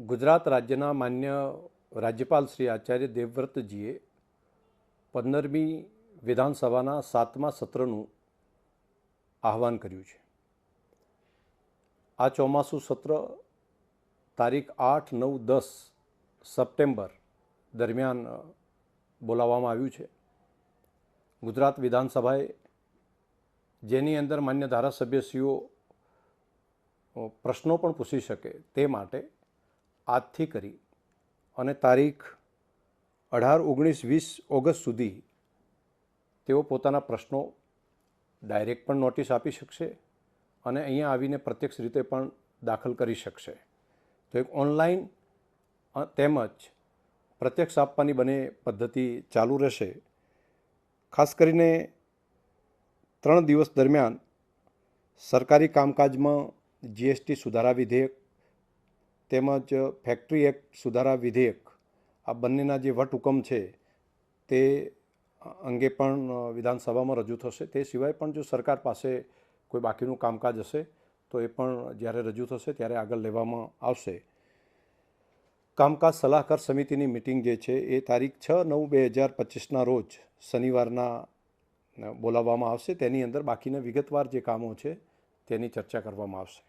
ગુજરાત રાજ્યના માન્ય રાજ્યપાલ શ્રી આચાર્ય દેવવ્રતજીએ 15મી વિધાનસભાના 7મા સત્રનું આહવાન કર્યું છે. આ ચોમાસું સત્ર તારીખ 8, 9, 10 સપ્ટેમ્બર દરમિયાન બોલાવવામાં આવ્યું છે. ગુજરાત વિધાનસભાએ જેની અંદર માન્ય ધારાસભ્યશ્રીઓ પ્રશ્નો પણ પૂછી શકે તે માટે આજથી કરી અને તારીખ 18, 19, 20 ઓગસ્ટ સુધી તેઓ પોતાના પ્રશ્નો ડાયરેક્ટ પણ નોટિસ આપી શકશે અને અહીંયા આવીને પ્રત્યક્ષ રીતે પણ દાખલ કરી શકશે. તો એક ઓનલાઈન તેમજ પ્રત્યક્ષ આપવાની બંને પદ્ધતિ ચાલુ રહેશે. ખાસ કરીને 3 દિવસ દરમિયાન સરકારી કામકાજમાં જીએસટી સુધારા વિધેયક તેમજ ફેક્ટરી એક્ટ સુધારા વિધેયક આ બંનેના જે વટહુકમ છે તે અંગે પણ વિધાનસભામાં રજૂ થશે. તે સિવાય પણ જો સરકાર પાસે કોઈ બાકીનું કામકાજ હશે તો એ પણ જ્યારે રજૂ થશે ત્યારે આગળ લેવામાં આવશે. કામકાજ સલાહકાર સમિતિની મિટિંગ જે છે એ તારીખ 6/9/2025ના રોજ શનિવારના બોલાવવામાં આવશે. તેની અંદર બાકીના વિગતવાર જે કામો છે તેની ચર્ચા કરવામાં આવશે.